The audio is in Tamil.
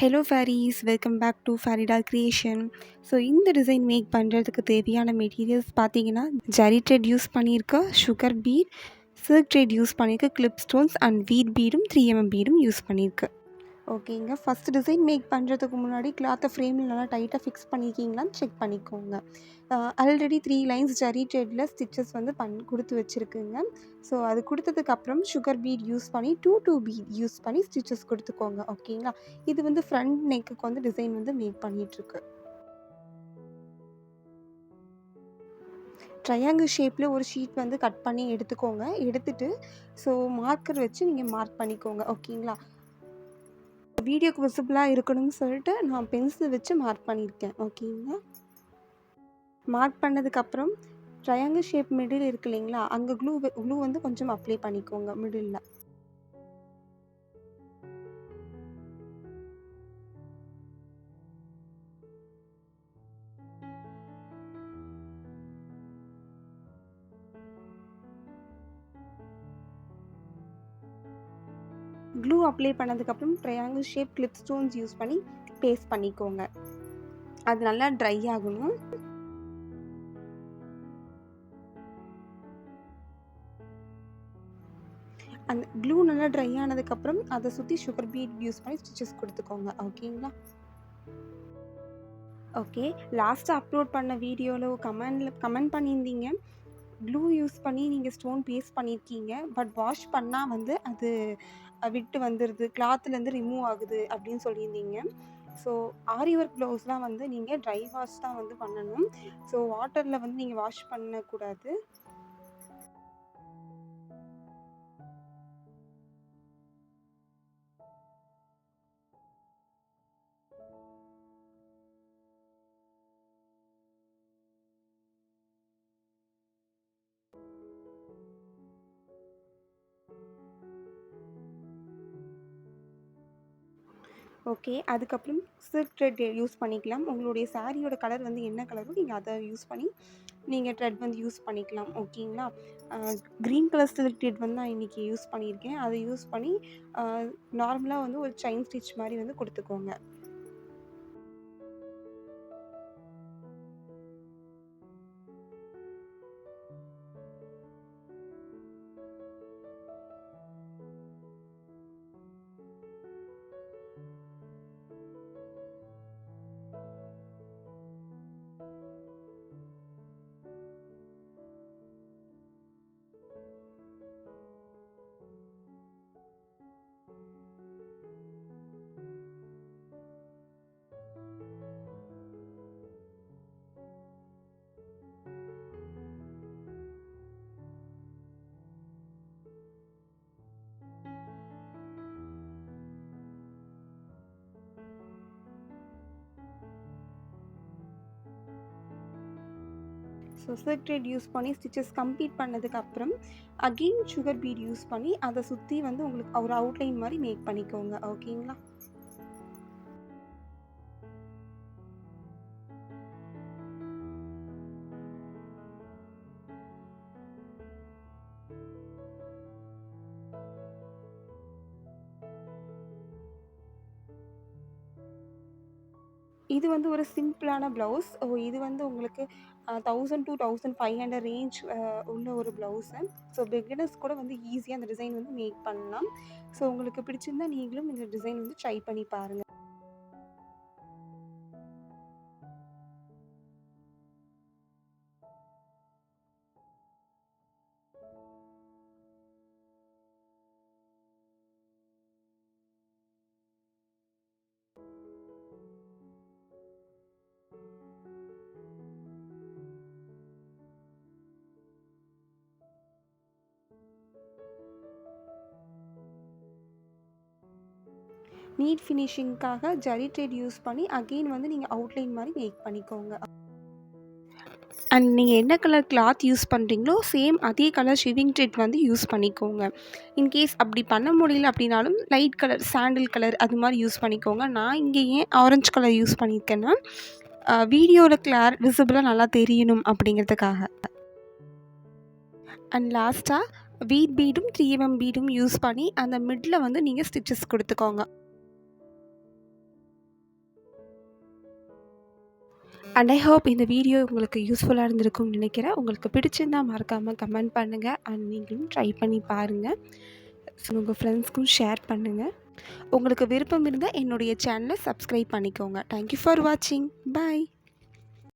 Hello fairies, welcome back to Fareeda creation. So இந்த டிசைன் மேக் பண்ணுறதுக்கு தேவையான மெட்டீரியல்ஸ் பார்த்தீங்கன்னா, ஜரி த்ரெட் யூஸ் பண்ணியிருக்க, sugar bead, silk thread use பண்ணியிருக்க, கிளிப் ஸ்டோன்ஸ் அண்ட் வீட் பீடும் 3mm பீடும் யூஸ் பண்ணியிருக்கு. ஓகேங்க. ஃபஸ்ட் டிசைன் மேக் பண்ணுறதுக்கு முன்னாடி கிளாத்தை ஃப்ரேமில் நல்லா டைட்டாக ஃபிக்ஸ் பண்ணியிருக்கீங்களான்னு செக் பண்ணிக்கோங்க. ஆல்ரெடி 3 லைன்ஸ் ஜரி த்ரெட்டில் ஸ்டிச்சஸ் வந்து கொடுத்து வச்சுருக்குங்க. ஸோ அது கொடுத்ததுக்கப்புறம் சுகர் பீட் யூஸ் பண்ணி 2 பீட் யூஸ் பண்ணி ஸ்டிச்சஸ் கொடுத்துக்கோங்க. ஓகேங்களா? இது வந்து ஃப்ரண்ட் நெக்குக்கு வந்து டிசைன் வந்து மேக் பண்ணிகிட்ருக்கு. ட்ரையாங்கிள் ஷேப்பில் ஒரு ஷீட் வந்து கட் பண்ணி எடுத்துக்கோங்க. எடுத்துகிட்டு ஸோ மார்க்கர் வச்சு நீங்கள் மார்க் பண்ணிக்கோங்க. ஓகேங்களா? வீடியோக்கு விசிபிளாக இருக்கணும்னு சொல்லிட்டு நான் பென்சில் வச்சு மார்க் பண்ணியிருக்கேன். ஓகேங்களா? மார்க் பண்ணதுக்கப்புறம் ட்ரையாங்கிள் ஷேப் மிடில் இருக்கு இல்லைங்களா, அங்கே க்ளூ வந்து கொஞ்சம் அப்ளை பண்ணிக்கோங்க மிடில். க்ளூ அப்ளை பண்ணதுக்கப்புறம் triangle shape clip stones use பண்ணி பேஸ்ட் பண்ணிக்கோங்க. அது நல்லா ட்ரை ஆகணும். அந்த க்ளூ நல்லா ட்ரை ஆனதுக்கப்புறம் அதை சுற்றி சுகர் பீட் யூஸ் பண்ணி ஸ்டிச்சஸ் கொடுத்துக்கோங்க. ஓகேங்களா? ஓகே. லாஸ்ட்டாக அப்லோட் பண்ண வீடியோவில் கமெண்ட் பண்ணியிருந்தீங்க, க்ளூ யூஸ் பண்ணி நீங்கள் ஸ்டோன் பேஸ்ட் பண்ணியிருக்கீங்க, பட் வாஷ் பண்ணால் வந்து அது விட்டு வந்துடுது, கிளாத்துலேருந்து ரிமூவ் ஆகுது அப்படின்னு சொல்லியிருந்தீங்க. ஸோ ஆரி ஒர்க் ப்ளவுஸ்லாம் வந்து நீங்கள் ட்ரை வாஷ் தான் வந்து பண்ணணும். ஸோ வாட்டரில் வந்து நீங்கள் வாஷ் பண்ணக்கூடாது. ஓகே. அதுக்கப்புறம் சில்க் த்ரெட் யூஸ் பண்ணிக்கலாம். உங்களுடைய சாரியோட கலர் வந்து என்ன கலரோ நீங்கள் அதை யூஸ் பண்ணி நீங்கள் த்ரெட் வந்து யூஸ் பண்ணிக்கலாம். ஓகேங்களா? க்ரீன் கலர் சில்க் த்ரெட் வந்து நான் இன்றைக்கி யூஸ் பண்ணியிருக்கேன். அதை யூஸ் பண்ணி நார்மலாக வந்து ஒரு செயின் ஸ்டிச் மாதிரி வந்து கொடுத்துக்கோங்க. ஸோ சில்க் த்ரெட் யூஸ் பண்ணி ஸ்டிச்சஸ் கம்ப்ளீட் பண்ணதுக்கப்புறம் அகெயின் சுகர் பீட் யூஸ் பண்ணி அதை சுற்றி வந்து உங்களுக்கு ஒரு அவுட்லைன் மாதிரி மேக் பண்ணிக்கோங்க. ஓகேங்களா? இது வந்து ஒரு சிம்பிளான ப்ளவுஸ். இது வந்து உங்களுக்கு 1000 to 1500 ரேஞ்ச் உள்ள ஒரு ப்ளவுஸு. ஸோ பிகினர்ஸ் கூட வந்து ஈஸியாக அந்த டிசைன் வந்து மேக் பண்ணலாம். ஸோ உங்களுக்கு பிடிச்சிருந்தா நீங்களும் இந்த டிசைன் வந்து ட்ரை பண்ணி பாருங்கள். நீட் ஃபினிஷிங்க்காக ஜரி த்ரெட் யூஸ் பண்ணி அகெயின் வந்து நீங்கள் அவுட்லைன் மாதிரி மேக் பண்ணிக்கோங்க. அண்ட் நீங்கள் என்ன கலர் கிளாத் யூஸ் பண்ணுறீங்களோ சேம் அதே கலர் ஷிவிங் த்ரெட் வந்து யூஸ் பண்ணிக்கோங்க. இன்கேஸ் அப்படி பண்ண முடியல அப்படின்னாலும் லைட் கலர் சாண்டில் கலர் அது மாதிரி யூஸ் பண்ணிக்கோங்க. நான் இங்கே ஏன் ஆரஞ்சு கலர் யூஸ் பண்ணியிருக்கேன்னா வீடியோவில் விசிபிளாக நல்லா தெரியணும் அப்படிங்கிறதுக்காக. அண்ட் லாஸ்ட்டாக வீட் பீடும் 3mm பீடும் யூஸ் பண்ணி அந்த மிடில் வந்து நீங்கள் ஸ்டிச்சஸ் கொடுத்துக்கோங்க. அண்ட் ஐ ஹோப் இந்த வீடியோ உங்களுக்கு யூஸ்ஃபுல்லாக இருந்திருக்கும்னு நினைக்கிறேன். உங்களுக்கு பிடிச்சிருந்தா மறக்காமல் கமெண்ட் பண்ணுங்கள். அண்ட் நீங்களும் ட்ரை பண்ணி பாருங்கள். ஸோ உங்கள் ஃப்ரெண்ட்ஸ்க்கும் ஷேர் பண்ணுங்கள். உங்களுக்கு விருப்பம் இருந்தால் என்னுடைய சேனலை சப்ஸ்கிரைப் பண்ணிக்கோங்க. தேங்க்யூ ஃபார் வாட்சிங். பாய்.